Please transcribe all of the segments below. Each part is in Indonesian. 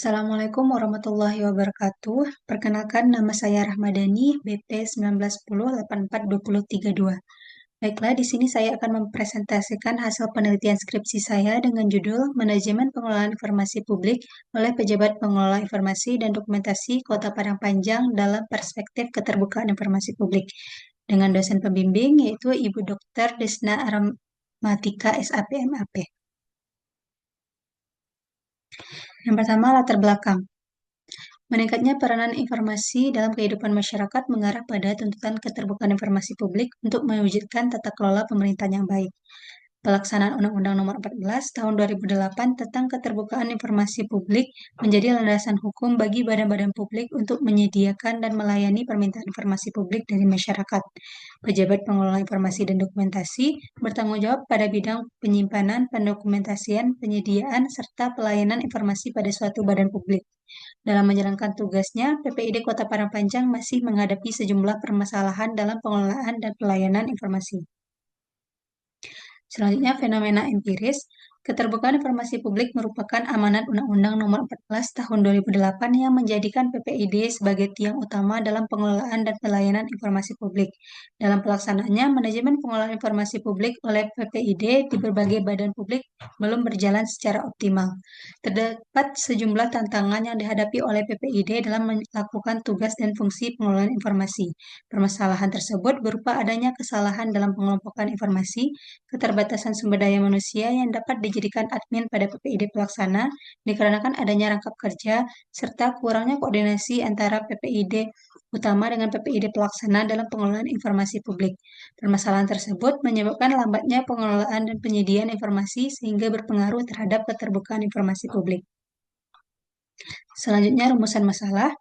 Assalamualaikum warahmatullahi wabarakatuh. Perkenalkan, nama saya Rahmadani, BP 1910 842032. Baiklah, di sini saya akan mempresentasikan hasil penelitian skripsi saya dengan judul Manajemen Pengelolaan Informasi Publik oleh Pejabat Pengelola Informasi dan Dokumentasi Kota Padang Panjang dalam Perspektif Keterbukaan Informasi Publik, dengan dosen pembimbing yaitu Ibu Dr. Desna Aramatika, SAP MAP. Yang pertama, latar belakang. Meningkatnya peranan informasi dalam kehidupan masyarakat mengarah pada tuntutan keterbukaan informasi publik untuk mewujudkan tata kelola pemerintahan yang baik. Pelaksanaan Undang-Undang Nomor 14 Tahun 2008 tentang Keterbukaan Informasi Publik menjadi landasan hukum bagi badan-badan publik untuk menyediakan dan melayani permintaan informasi publik dari masyarakat. Pejabat pengelola informasi dan dokumentasi bertanggung jawab pada bidang penyimpanan, pendokumentasian, penyediaan, serta pelayanan informasi pada suatu badan publik. Dalam menjalankan tugasnya, PPID Kota Padang Panjang masih menghadapi sejumlah permasalahan dalam pengelolaan dan pelayanan informasi. Selanjutnya, fenomena empiris. Keterbukaan informasi publik merupakan amanat Undang-Undang Nomor 14 Tahun 2008 yang menjadikan PPID sebagai tiang utama dalam pengelolaan dan pelayanan informasi publik. Dalam pelaksanaannya, manajemen pengelolaan informasi publik oleh PPID di berbagai badan publik belum berjalan secara optimal. Terdapat sejumlah tantangan yang dihadapi oleh PPID dalam melakukan tugas dan fungsi pengelolaan informasi. Permasalahan tersebut berupa adanya kesalahan dalam pengelompokan informasi, keterbatasan sumber daya manusia yang dapat dijadikan admin pada PPID pelaksana dikarenakan adanya rangkap kerja, serta kurangnya koordinasi antara PPID utama dengan PPID pelaksana dalam pengelolaan informasi publik. Permasalahan tersebut menyebabkan lambatnya pengelolaan dan penyediaan informasi sehingga berpengaruh terhadap keterbukaan informasi publik. Selanjutnya, rumusan masalah.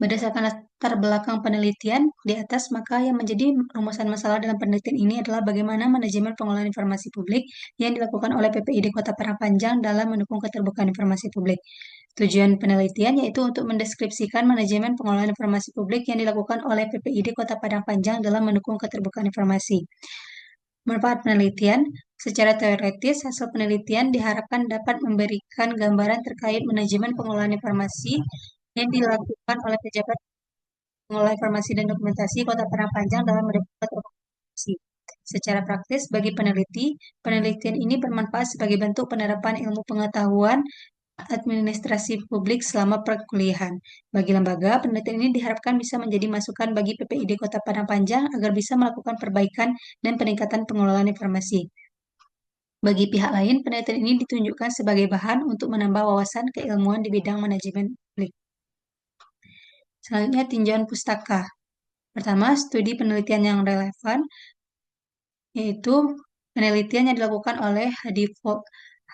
Berdasarkan latar belakang penelitian di atas, maka yang menjadi rumusan masalah dalam penelitian ini adalah bagaimana manajemen pengelolaan informasi publik yang dilakukan oleh PPID Kota Padang Panjang dalam mendukung keterbukaan informasi publik. Tujuan penelitian yaitu untuk mendeskripsikan manajemen pengelolaan informasi publik yang dilakukan oleh PPID Kota Padang Panjang dalam mendukung keterbukaan informasi. Manfaat penelitian. Secara teoretis, hasil penelitian diharapkan dapat memberikan gambaran terkait manajemen pengelolaan informasi yang dilakukan oleh pejabat pengelola informasi dan dokumentasi Kota Padang Panjang dalam mendukung keterbukaan informasi. Secara praktis, bagi peneliti, penelitian ini bermanfaat sebagai bentuk penerapan ilmu pengetahuan administrasi publik selama perkuliahan. Bagi lembaga, penelitian ini diharapkan bisa menjadi masukan bagi PPID Kota Padang Panjang agar bisa melakukan perbaikan dan peningkatan pengelolaan informasi. Bagi pihak lain, penelitian ini ditunjukkan sebagai bahan untuk menambah wawasan keilmuan di bidang manajemen publik. Selanjutnya, tinjauan pustaka. Pertama, studi penelitian yang relevan, yaitu penelitian yang dilakukan oleh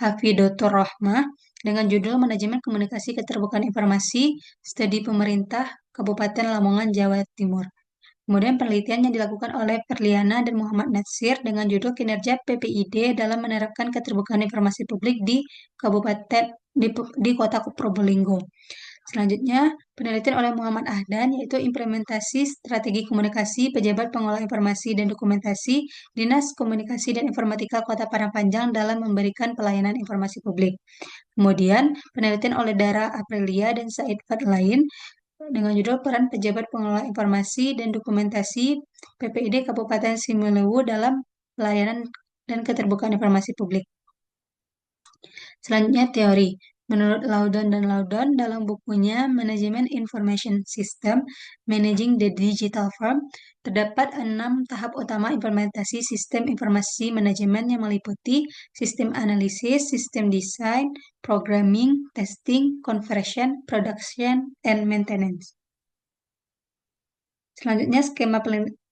Hafidotur Rohmah dengan judul Manajemen Komunikasi Keterbukaan Informasi, Studi Pemerintah Kabupaten Lamongan, Jawa Timur. Kemudian penelitian yang dilakukan oleh Perliana dan Muhammad Natsir dengan judul Kinerja PPID dalam menerapkan keterbukaan informasi publik di Kabupaten di Kota Probolinggo. Selanjutnya, penelitian oleh Muhammad Ahdan yaitu implementasi strategi komunikasi pejabat pengelola informasi dan dokumentasi Dinas Komunikasi dan Informatika Kota Padang Panjang dalam memberikan pelayanan informasi publik. Kemudian, penelitian oleh Dara Aprilia dan Said Fadlain dengan judul Peran Pejabat Pengelola Informasi dan Dokumentasi PPID Kabupaten Simeuleuwu dalam pelayanan dan keterbukaan informasi publik. Selanjutnya, teori. Menurut Loudon dan Loudon dalam bukunya Management Information System, Managing the Digital Firm, terdapat 6 tahap utama implementasi sistem informasi manajemen yang meliputi sistem analisis, sistem desain, programming, testing, conversion, production, and maintenance. Selanjutnya, skema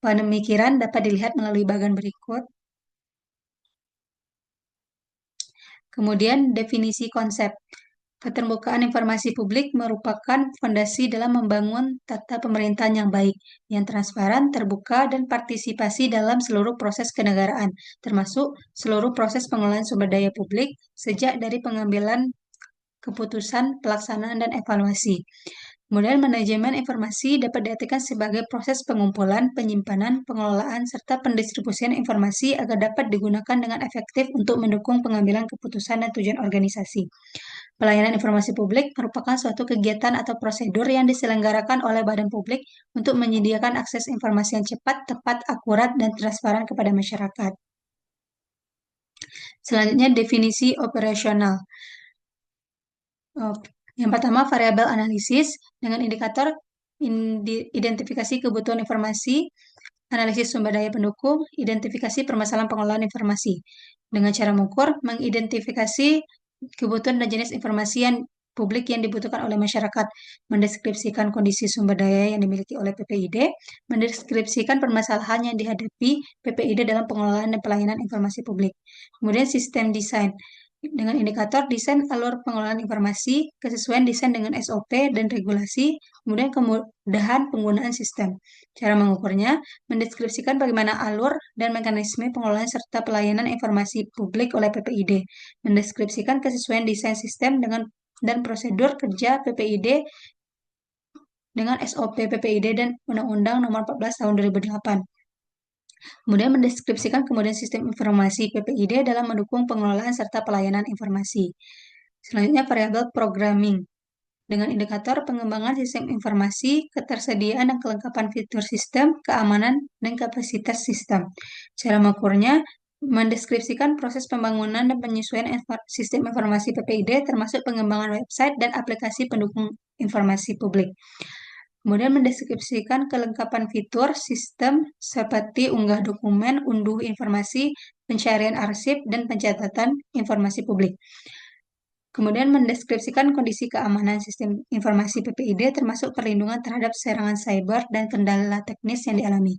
pemikiran dapat dilihat melalui bagian berikut. Kemudian, definisi konsep. Keterbukaan informasi publik merupakan fondasi dalam membangun tata pemerintahan yang baik, yang transparan, terbuka, dan partisipasi dalam seluruh proses kenegaraan, termasuk seluruh proses pengelolaan sumber daya publik, sejak dari pengambilan keputusan, pelaksanaan, dan evaluasi. Kemudian manajemen informasi dapat diartikan sebagai proses pengumpulan, penyimpanan, pengelolaan, serta pendistribusian informasi agar dapat digunakan dengan efektif untuk mendukung pengambilan keputusan dan tujuan organisasi. Pelayanan informasi publik merupakan suatu kegiatan atau prosedur yang diselenggarakan oleh badan publik untuk menyediakan akses informasi yang cepat, tepat, akurat, dan transparan kepada masyarakat. Selanjutnya, definisi operasional. Yang pertama, variabel analisis dengan indikator identifikasi kebutuhan informasi, analisis sumber daya pendukung, identifikasi permasalahan pengelolaan informasi. Dengan cara mengukur, mengidentifikasi kebutuhan dan jenis informasi yang publik yang dibutuhkan oleh masyarakat, mendeskripsikan kondisi sumber daya yang dimiliki oleh PPID, mendeskripsikan permasalahan yang dihadapi PPID dalam pengelolaan dan pelayanan informasi publik. Kemudian sistem desain dengan indikator desain alur pengelolaan informasi, kesesuaian desain dengan SOP dan regulasi, kemudian kemudahan penggunaan sistem. Cara mengukurnya, mendeskripsikan bagaimana alur dan mekanisme pengelolaan serta pelayanan informasi publik oleh PPID, mendeskripsikan kesesuaian desain sistem dan prosedur kerja PPID dengan SOP PPID dan Undang-Undang Nomor 14 Tahun 2008. Kemudian mendeskripsikan kemudian sistem informasi PPID dalam mendukung pengelolaan serta pelayanan informasi. Selanjutnya variabel programming dengan indikator pengembangan sistem informasi, ketersediaan dan kelengkapan fitur sistem, keamanan, dan kapasitas sistem. Cara mengukurnya, mendeskripsikan proses pembangunan dan penyesuaian sistem informasi PPID termasuk pengembangan website dan aplikasi pendukung informasi publik. Kemudian mendeskripsikan kelengkapan fitur sistem seperti unggah dokumen, unduh informasi, pencarian arsip, dan pencatatan informasi publik. Kemudian mendeskripsikan kondisi keamanan sistem informasi PPID termasuk perlindungan terhadap serangan cyber dan kendala teknis yang dialami.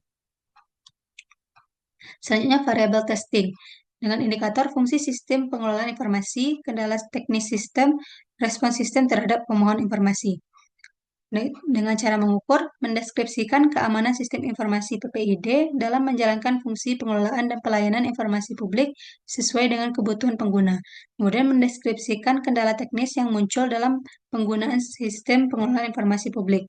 Selanjutnya variabel testing dengan indikator fungsi sistem pengelolaan informasi, kendala teknis sistem, respons sistem terhadap pemohon informasi. Dengan cara mengukur, mendeskripsikan keamanan sistem informasi PPID dalam menjalankan fungsi pengelolaan dan pelayanan informasi publik sesuai dengan kebutuhan pengguna. Kemudian mendeskripsikan kendala teknis yang muncul dalam penggunaan sistem pengelolaan informasi publik.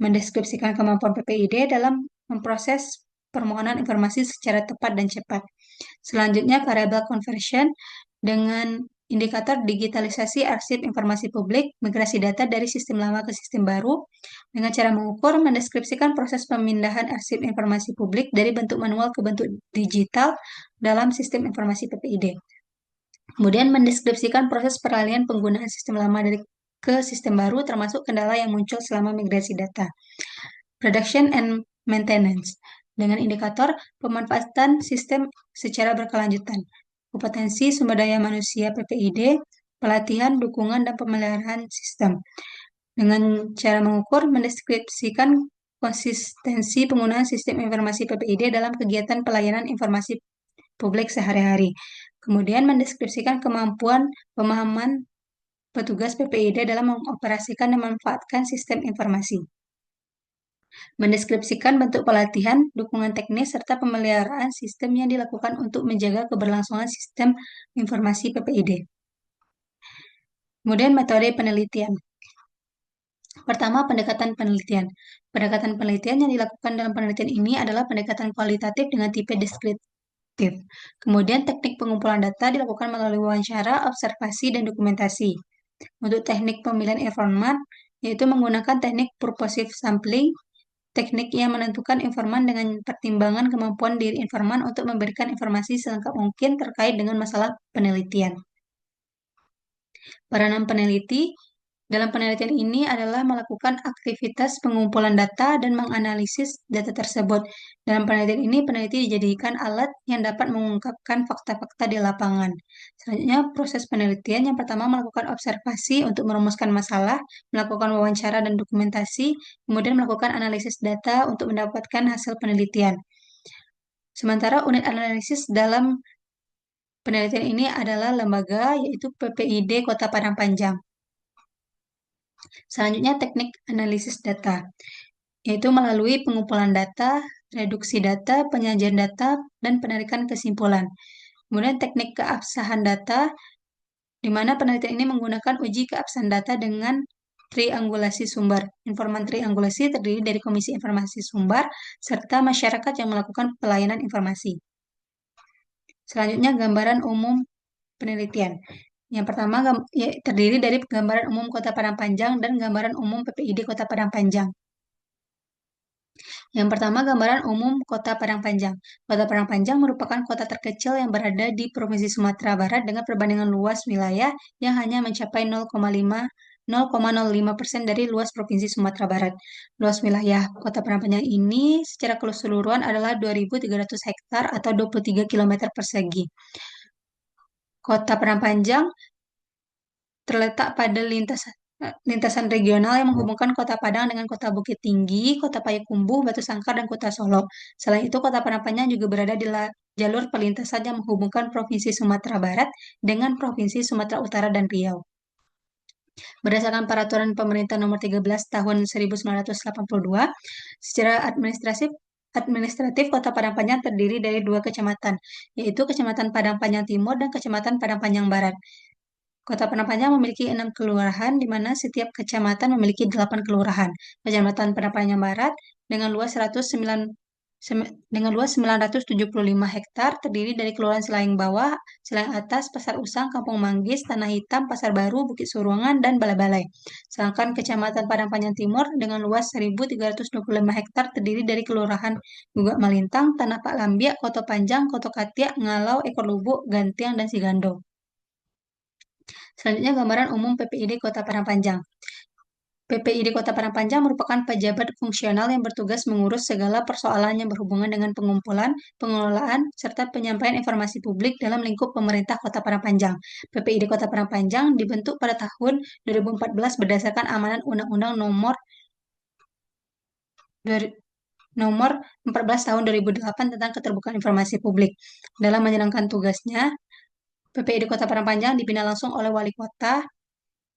Mendeskripsikan kemampuan PPID dalam memproses permohonan informasi secara tepat dan cepat. Selanjutnya, variabel conversion dengan indikator digitalisasi arsip informasi publik, migrasi data dari sistem lama ke sistem baru, dengan cara mengukur, mendeskripsikan proses pemindahan arsip informasi publik dari bentuk manual ke bentuk digital dalam sistem informasi PPID. Kemudian mendeskripsikan proses peralihan penggunaan sistem lama ke sistem baru, termasuk kendala yang muncul selama migrasi data. Production and maintenance, dengan indikator pemanfaatan sistem secara berkelanjutan, kompetensi sumber daya manusia PPID, pelatihan, dukungan, dan pemeliharaan sistem. Dengan cara mengukur, mendeskripsikan konsistensi penggunaan sistem informasi PPID dalam kegiatan pelayanan informasi publik sehari-hari. Kemudian mendeskripsikan kemampuan pemahaman petugas PPID dalam mengoperasikan dan memanfaatkan sistem informasi. Mendeskripsikan bentuk pelatihan, dukungan teknis, serta pemeliharaan sistem yang dilakukan untuk menjaga keberlangsungan sistem informasi PPID. Kemudian metode penelitian. Pertama, pendekatan penelitian. Pendekatan penelitian yang dilakukan dalam penelitian ini adalah pendekatan kualitatif dengan tipe deskriptif. Kemudian teknik pengumpulan data dilakukan melalui wawancara, observasi, dan dokumentasi. Untuk teknik pemilihan informan, yaitu menggunakan teknik purposive sampling, teknik yang menentukan informan dengan pertimbangan kemampuan diri informan untuk memberikan informasi selengkap mungkin terkait dengan masalah penelitian. Peranan peneliti dalam penelitian ini adalah melakukan aktivitas pengumpulan data dan menganalisis data tersebut. Dalam penelitian ini, peneliti dijadikan alat yang dapat mengungkapkan fakta-fakta di lapangan. Selanjutnya, proses penelitian yang pertama melakukan observasi untuk merumuskan masalah, melakukan wawancara dan dokumentasi, kemudian melakukan analisis data untuk mendapatkan hasil penelitian. Sementara unit analisis dalam penelitian ini adalah lembaga, yaitu PPID Kota Padang Panjang. Selanjutnya, teknik analisis data, yaitu melalui pengumpulan data, reduksi data, penyajian data, dan penarikan kesimpulan. Kemudian teknik keabsahan data, di mana penelitian ini menggunakan uji keabsahan data dengan triangulasi sumber. Informan triangulasi terdiri dari Komisi Informasi Sumber, serta masyarakat yang melakukan pelayanan informasi. Selanjutnya, gambaran umum penelitian. Yang pertama terdiri dari gambaran umum Kota Padang Panjang dan gambaran umum PPID Kota Padang Panjang. Yang pertama, gambaran umum Kota Padang Panjang. Kota Padang Panjang merupakan kota terkecil yang berada di Provinsi Sumatera Barat dengan perbandingan luas wilayah yang hanya mencapai 0,05% dari luas Provinsi Sumatera Barat. Luas wilayah Kota Padang Panjang ini secara keseluruhan adalah 2.300 hektar atau 23 km persegi. Kota Padang Panjang terletak pada lintasan regional yang menghubungkan Kota Padang dengan Kota Bukit Tinggi, Kota Payakumbuh, Batu Sangkar, dan Kota Solo. Selain itu, Kota Padang Panjang juga berada di jalur perlintasan yang menghubungkan Provinsi Sumatera Barat dengan Provinsi Sumatera Utara dan Riau. Berdasarkan Peraturan Pemerintah Nomor 13 Tahun 1982, secara administratif Kota Padang Panjang terdiri dari 2 kecamatan, yaitu Kecamatan Padang Panjang Timur dan Kecamatan Padang Panjang Barat. Kota Padang Panjang memiliki 6 kelurahan, di mana setiap kecamatan memiliki 8 kelurahan. Kecamatan Padang Panjang Barat dengan luas 975 hektar terdiri dari Kelurahan Selaing Bawah, Selaing Atas, Pasar Usang, Kampung Manggis, Tanah Hitam, Pasar Baru, Bukit Suruangan, dan Balai-Balai. Sedangkan Kecamatan Padang Panjang Timur dengan luas 1.325 hektar terdiri dari Kelurahan Gugak Malintang, Tanah Pak Lambiak, Koto Panjang, Koto Katiak, Ngalau, Ekor Lubuk, Gantiang, dan Sigando. Selanjutnya gambaran umum PPID Kota Padang Panjang. PPID Kota Padang Panjang merupakan pejabat fungsional yang bertugas mengurus segala persoalan yang berhubungan dengan pengumpulan, pengelolaan, serta penyampaian informasi publik dalam lingkup pemerintah Kota Padang Panjang. PPID Kota Padang Panjang dibentuk pada tahun 2014 berdasarkan amanat Undang-Undang Nomor 14 Tahun 2008 tentang Keterbukaan Informasi Publik. Dalam menjalankan tugasnya, PPID Kota Padang Panjang dibina langsung oleh Wali Kota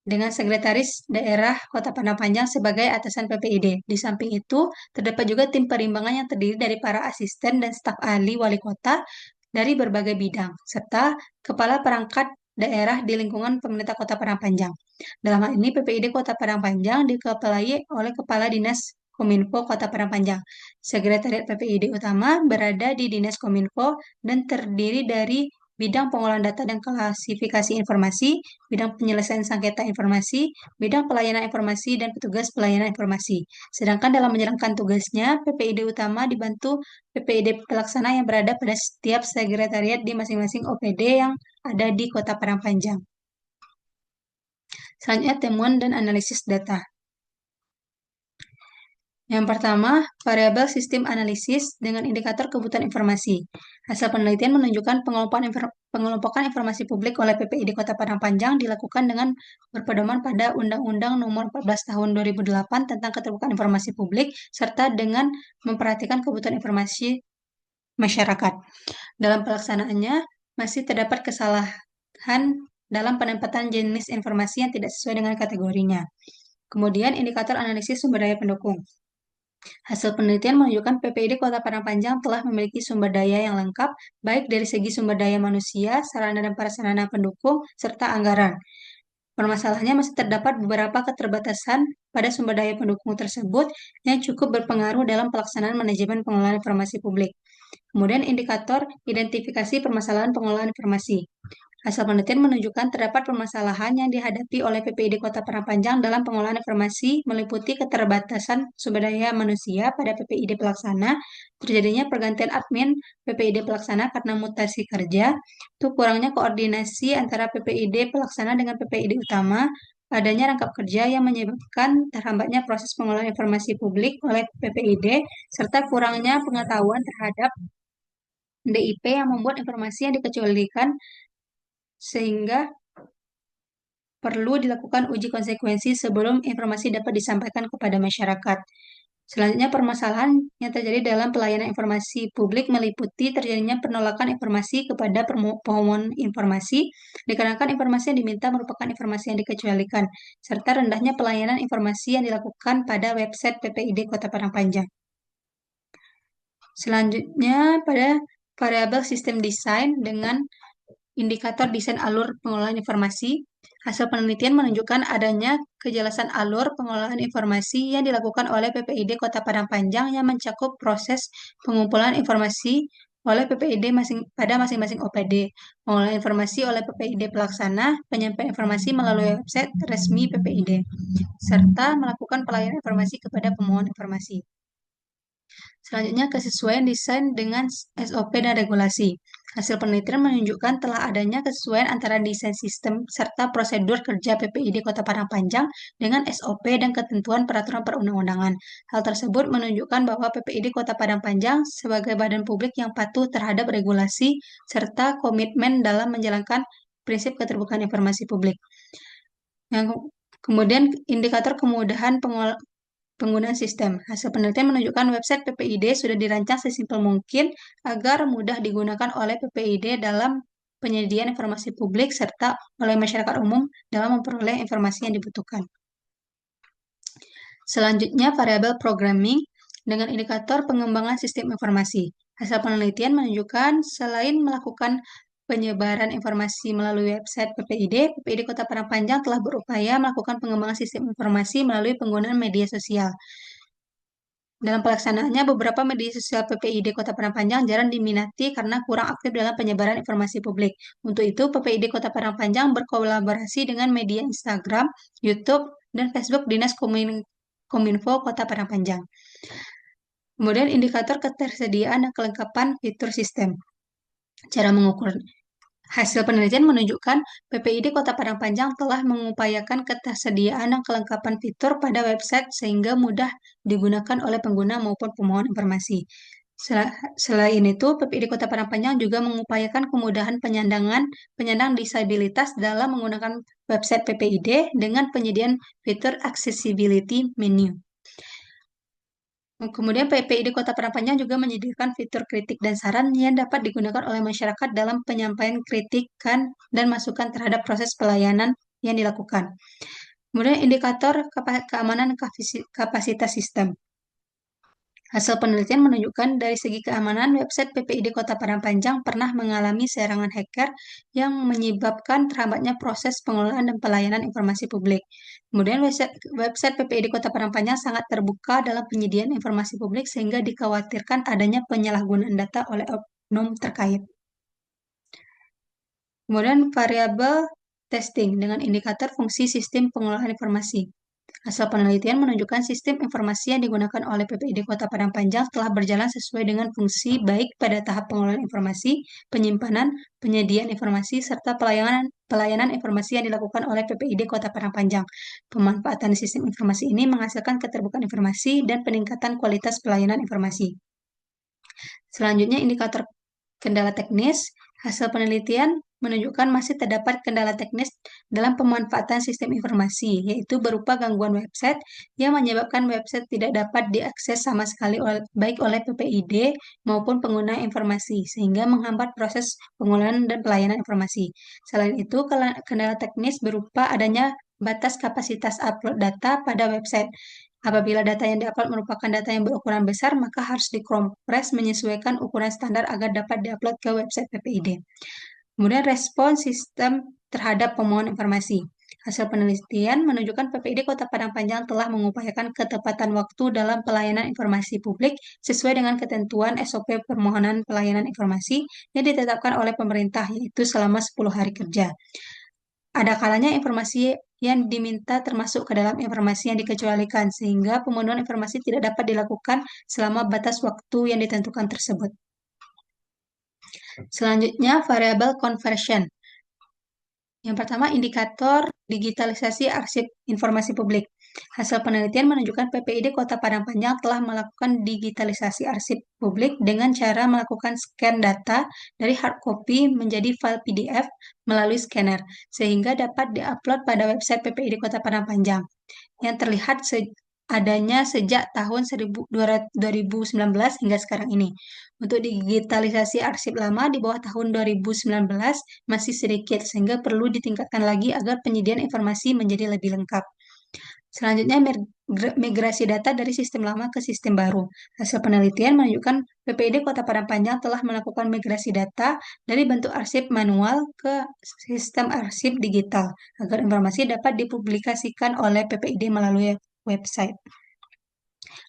dengan Sekretaris Daerah Kota Padang Panjang sebagai atasan PPID. Di samping itu, terdapat juga tim perimbangan yang terdiri dari para asisten dan staf ahli wali kota dari berbagai bidang, serta kepala perangkat daerah di lingkungan pemerintah Kota Padang Panjang. Dalam hal ini, PPID Kota Padang Panjang dikepalai oleh Kepala Dinas Kominfo Kota Padang Panjang. Sekretariat PPID utama berada di Dinas Kominfo dan terdiri dari bidang pengolahan data dan klasifikasi informasi, bidang penyelesaian sengketa informasi, bidang pelayanan informasi, dan petugas pelayanan informasi. Sedangkan dalam menjalankan tugasnya, PPID utama dibantu PPID pelaksana yang berada pada setiap sekretariat di masing-masing OPD yang ada di Kota Padang Panjang. Selanjutnya, temuan dan analisis data. Yang pertama, variabel sistem analisis dengan indikator kebutuhan informasi. Hasil penelitian menunjukkan pengelompokan informasi publik oleh PPID Kota Padang Panjang dilakukan dengan berpedoman pada Undang-Undang Nomor 14 Tahun 2008 tentang Keterbukaan Informasi Publik serta dengan memperhatikan kebutuhan informasi masyarakat. Dalam pelaksanaannya, masih terdapat kesalahan dalam penempatan jenis informasi yang tidak sesuai dengan kategorinya. Kemudian, indikator analisis sumber daya pendukung. Hasil penelitian menunjukkan PPID Kota Padang Panjang telah memiliki sumber daya yang lengkap, baik dari segi sumber daya manusia, sarana dan prasarana pendukung, serta anggaran. Permasalahannya masih terdapat beberapa keterbatasan pada sumber daya pendukung tersebut yang cukup berpengaruh dalam pelaksanaan manajemen pengelolaan informasi publik. Kemudian indikator identifikasi permasalahan pengelolaan informasi. Hasil penelitian menunjukkan terdapat permasalahan yang dihadapi oleh PPID Kota Padang Panjang dalam pengelolaan informasi meliputi keterbatasan sumber daya manusia pada PPID pelaksana, terjadinya pergantian admin PPID pelaksana karena mutasi kerja, itu kurangnya koordinasi antara PPID pelaksana dengan PPID utama, adanya rangkap kerja yang menyebabkan terhambatnya proses pengelolaan informasi publik oleh PPID, serta kurangnya pengetahuan terhadap DIP yang membuat informasi yang dikecualikan sehingga perlu dilakukan uji konsekuensi sebelum informasi dapat disampaikan kepada masyarakat. Selanjutnya, permasalahan yang terjadi dalam pelayanan informasi publik meliputi terjadinya penolakan informasi kepada pemohon informasi, dikarenakan informasi yang diminta merupakan informasi yang dikecualikan, serta rendahnya pelayanan informasi yang dilakukan pada website PPID Kota Padang Panjang. Selanjutnya, pada variabel sistem desain dengan indikator desain alur pengelolaan informasi, hasil penelitian menunjukkan adanya kejelasan alur pengelolaan informasi yang dilakukan oleh PPID Kota Padang Panjang yang mencakup proses pengumpulan informasi, oleh PPID pada masing-masing OPD, pengolahan informasi oleh PPID pelaksana, penyampaian informasi melalui website resmi PPID, serta melakukan pelayanan informasi kepada pemohon informasi. Selanjutnya, kesesuaian desain dengan SOP dan regulasi. Hasil penelitian menunjukkan telah adanya kesesuaian antara desain sistem serta prosedur kerja PPID Kota Padang Panjang dengan SOP dan ketentuan peraturan perundang-undangan. Hal tersebut menunjukkan bahwa PPID Kota Padang Panjang sebagai badan publik yang patuh terhadap regulasi serta komitmen dalam menjalankan prinsip keterbukaan informasi publik. Yang kemudian indikator kemudahan penggunaan sistem. Hasil penelitian menunjukkan website PPID sudah dirancang sesimpel mungkin agar mudah digunakan oleh PPID dalam penyediaan informasi publik serta oleh masyarakat umum dalam memperoleh informasi yang dibutuhkan. Selanjutnya, variabel programming dengan indikator pengembangan sistem informasi. Hasil penelitian menunjukkan selain melakukan penyebaran informasi melalui website PPID, PPID Kota Padang Panjang telah berupaya melakukan pengembangan sistem informasi melalui penggunaan media sosial. Dalam pelaksanaannya, beberapa media sosial PPID Kota Padang Panjang jarang diminati karena kurang aktif dalam penyebaran informasi publik. Untuk itu, PPID Kota Padang Panjang berkolaborasi dengan media Instagram, YouTube, dan Facebook Dinas Kominfo Kota Padang Panjang. Kemudian indikator ketersediaan dan kelengkapan fitur sistem. Cara mengukur hasil penelitian menunjukkan PPID Kota Padang Panjang telah mengupayakan ketersediaan dan kelengkapan fitur pada website sehingga mudah digunakan oleh pengguna maupun pemohon informasi. Selain itu, PPID Kota Padang Panjang juga mengupayakan kemudahan penyandang disabilitas dalam menggunakan website PPID dengan penyediaan fitur accessibility menu. Kemudian PPID Kota Padang Panjang juga menyediakan fitur kritik dan saran yang dapat digunakan oleh masyarakat dalam penyampaian kritikan dan masukan terhadap proses pelayanan yang dilakukan. Kemudian indikator keamanan kapasitas sistem. Hasil penelitian menunjukkan dari segi keamanan, website PPID Kota Padang Panjang pernah mengalami serangan hacker yang menyebabkan terhambatnya proses pengelolaan dan pelayanan informasi publik. Kemudian website PPID Kota Padang Panjang sangat terbuka dalam penyediaan informasi publik sehingga dikhawatirkan adanya penyalahgunaan data oleh oknum terkait. Kemudian variabel testing dengan indikator fungsi sistem pengelolaan informasi. Hasil penelitian menunjukkan sistem informasi yang digunakan oleh PPID Kota Padang Panjang telah berjalan sesuai dengan fungsi baik pada tahap pengelolaan informasi, penyimpanan, penyediaan informasi, serta pelayanan informasi yang dilakukan oleh PPID Kota Padang Panjang. Pemanfaatan sistem informasi ini menghasilkan keterbukaan informasi dan peningkatan kualitas pelayanan informasi. Selanjutnya, indikator kendala teknis. Hasil penelitian menunjukkan masih terdapat kendala teknis dalam pemanfaatan sistem informasi, yaitu berupa gangguan website yang menyebabkan website tidak dapat diakses sama sekali baik oleh PPID maupun pengguna informasi, sehingga menghambat proses pengolahan dan pelayanan informasi. Selain itu, kendala teknis berupa adanya batas kapasitas upload data pada website. Apabila data yang diupload merupakan data yang berukuran besar, maka harus dikompres menyesuaikan ukuran standar agar dapat diupload ke website PPID. Kemudian respon sistem terhadap pemohon informasi. Hasil penelitian menunjukkan PPID Kota Padang Panjang telah mengupayakan ketepatan waktu dalam pelayanan informasi publik sesuai dengan ketentuan SOP permohonan pelayanan informasi yang ditetapkan oleh pemerintah, yaitu selama 10 hari kerja. Ada kalanya informasi yang diminta termasuk ke dalam informasi yang dikecualikan, sehingga pemenuhan informasi tidak dapat dilakukan selama batas waktu yang ditentukan tersebut. Selanjutnya, variabel conversion. Yang pertama, indikator digitalisasi arsip informasi publik. Hasil penelitian menunjukkan PPID Kota Padang Panjang telah melakukan digitalisasi arsip publik dengan cara melakukan scan data dari hard copy menjadi file PDF melalui scanner, sehingga dapat diupload pada website PPID Kota Padang Panjang. Yang terlihat adanya sejak tahun 2019 hingga sekarang ini. Untuk digitalisasi arsip lama di bawah tahun 2019 masih sedikit, sehingga perlu ditingkatkan lagi agar penyediaan informasi menjadi lebih lengkap. Selanjutnya, migrasi data dari sistem lama ke sistem baru. Hasil penelitian menunjukkan PPID Kota Padang Panjang telah melakukan migrasi data dari bentuk arsip manual ke sistem arsip digital, agar informasi dapat dipublikasikan oleh PPID melalui website.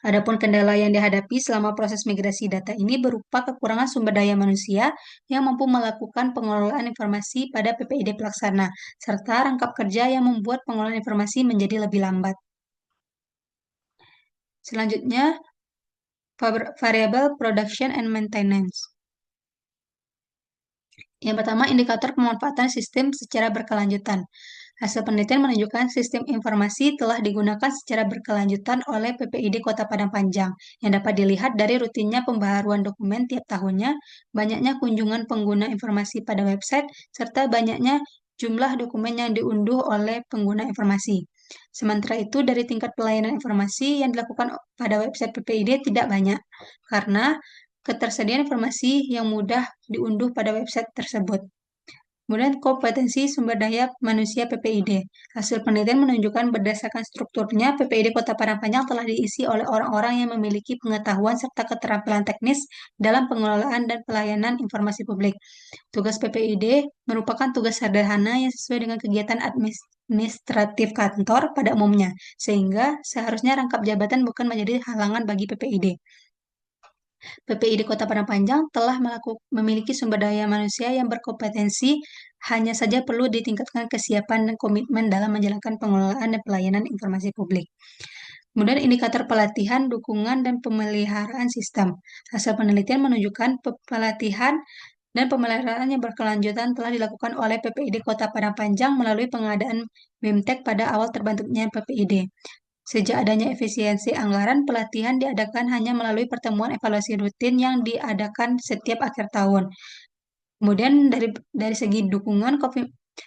Adapun kendala yang dihadapi selama proses migrasi data ini berupa kekurangan sumber daya manusia yang mampu melakukan pengelolaan informasi pada PPID pelaksana, serta rangkap kerja yang membuat pengelolaan informasi menjadi lebih lambat. Selanjutnya, variable production and maintenance. Yang pertama, indikator pemanfaatan sistem secara berkelanjutan. Hasil penelitian menunjukkan sistem informasi telah digunakan secara berkelanjutan oleh PPID Kota Padang Panjang, yang dapat dilihat dari rutinnya pembaharuan dokumen tiap tahunnya, banyaknya kunjungan pengguna informasi pada website, serta banyaknya jumlah dokumen yang diunduh oleh pengguna informasi. Sementara itu, dari tingkat pelayanan informasi yang dilakukan pada website PPID tidak banyak, karena ketersediaan informasi yang mudah diunduh pada website tersebut. Kemudian kompetensi sumber daya manusia PPID. Hasil penelitian menunjukkan berdasarkan strukturnya, PPID Kota Padang Panjang telah diisi oleh orang-orang yang memiliki pengetahuan serta keterampilan teknis dalam pengelolaan dan pelayanan informasi publik. Tugas PPID merupakan tugas sederhana yang sesuai dengan kegiatan administratif kantor pada umumnya, sehingga seharusnya rangkap jabatan bukan menjadi halangan bagi PPID. PPID Kota Padang Panjang telah memiliki sumber daya manusia yang berkompetensi, hanya saja perlu ditingkatkan kesiapan dan komitmen dalam menjalankan pengelolaan dan pelayanan informasi publik. Kemudian indikator pelatihan, dukungan, dan pemeliharaan sistem. Hasil penelitian menunjukkan pelatihan dan pemeliharaan yang berkelanjutan telah dilakukan oleh PPID Kota Padang Panjang melalui pengadaan BIMTEK pada awal terbentuknya PPID. Sejak adanya efisiensi anggaran, pelatihan diadakan hanya melalui pertemuan evaluasi rutin yang diadakan setiap akhir tahun. Kemudian dari segi dukungan,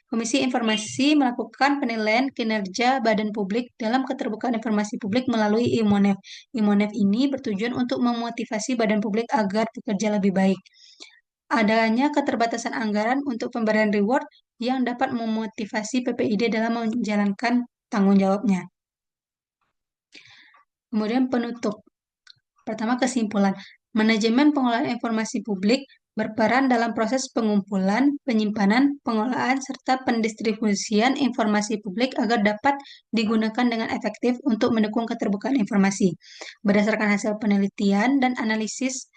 Komisi Informasi melakukan penilaian kinerja badan publik dalam keterbukaan informasi publik melalui IMONEF. IMONEF ini bertujuan untuk memotivasi badan publik agar bekerja lebih baik. Adanya keterbatasan anggaran untuk pemberian reward yang dapat memotivasi PPID dalam menjalankan tanggung jawabnya. Kemudian penutup. Pertama, kesimpulan. Manajemen pengelolaan informasi publik berperan dalam proses pengumpulan, penyimpanan, pengelolaan, serta pendistribusian informasi publik agar dapat digunakan dengan efektif untuk mendukung keterbukaan informasi. Berdasarkan hasil penelitian dan analisis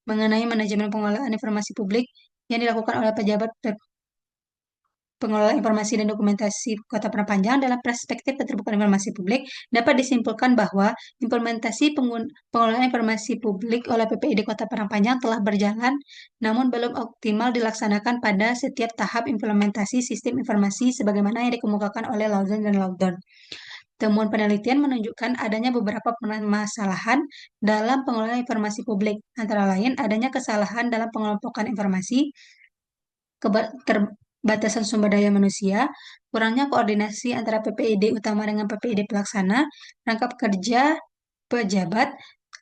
mengenai manajemen pengelolaan informasi publik yang dilakukan oleh pejabat pengelola informasi dan dokumentasi Kota Padang Panjang dalam perspektif keterbukaan informasi publik, dapat disimpulkan bahwa implementasi pengelolaan informasi publik oleh PPID Kota Padang Panjang telah berjalan, namun belum optimal dilaksanakan pada setiap tahap implementasi sistem informasi sebagaimana yang dikemukakan oleh Lawson dan Loudon. Temuan penelitian menunjukkan adanya beberapa permasalahan dalam pengelolaan informasi publik, antara lain adanya kesalahan dalam pengelompokan informasi, batasan sumber daya manusia, kurangnya koordinasi antara PPID utama dengan PPID pelaksana, rangkap kerja pejabat,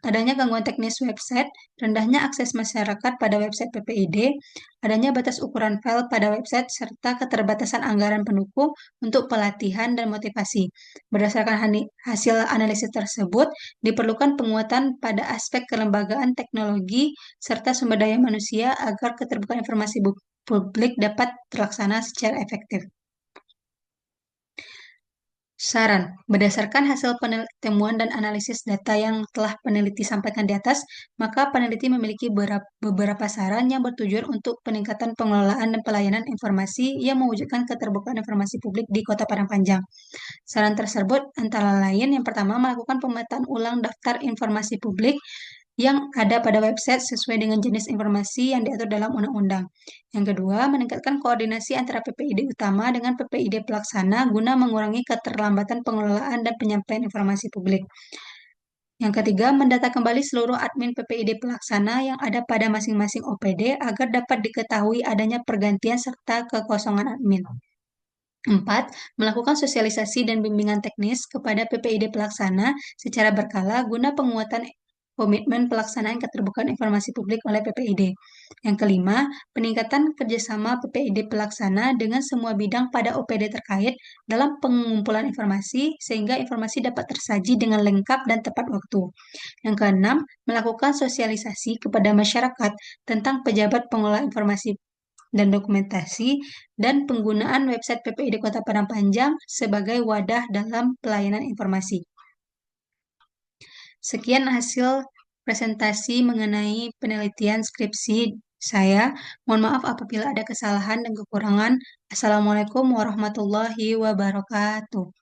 adanya gangguan teknis website, rendahnya akses masyarakat pada website PPID, adanya batas ukuran file pada website, serta keterbatasan anggaran pendukung untuk pelatihan dan motivasi. Berdasarkan hasil analisis tersebut, diperlukan penguatan pada aspek kelembagaan teknologi serta sumber daya manusia agar keterbukaan informasi publik dapat terlaksana secara efektif. Saran, berdasarkan hasil temuan dan analisis data yang telah peneliti sampaikan di atas, maka peneliti memiliki beberapa saran yang bertujuan untuk peningkatan pengelolaan dan pelayanan informasi yang mewujudkan keterbukaan informasi publik di Kota Padang Panjang. Saran tersebut antara lain, yang pertama, melakukan pemetaan ulang daftar informasi publik yang ada pada website sesuai dengan jenis informasi yang diatur dalam undang-undang. Yang kedua, meningkatkan koordinasi antara PPID utama dengan PPID pelaksana guna mengurangi keterlambatan pengelolaan dan penyampaian informasi publik. Yang ketiga, mendata kembali seluruh admin PPID pelaksana yang ada pada masing-masing OPD agar dapat diketahui adanya pergantian serta kekosongan admin. 4. Melakukan sosialisasi dan bimbingan teknis kepada PPID pelaksana secara berkala guna penguatan komitmen pelaksanaan keterbukaan informasi publik oleh PPID. Yang kelima, peningkatan kerjasama PPID pelaksana dengan semua bidang pada OPD terkait dalam pengumpulan informasi sehingga informasi dapat tersaji dengan lengkap dan tepat waktu. Yang keenam, melakukan sosialisasi kepada masyarakat tentang pejabat pengelola informasi dan dokumentasi dan penggunaan website PPID Kota Padang Panjang sebagai wadah dalam pelayanan informasi. Sekian hasil presentasi mengenai penelitian skripsi saya. Mohon maaf apabila ada kesalahan dan kekurangan. Assalamualaikum warahmatullahi wabarakatuh.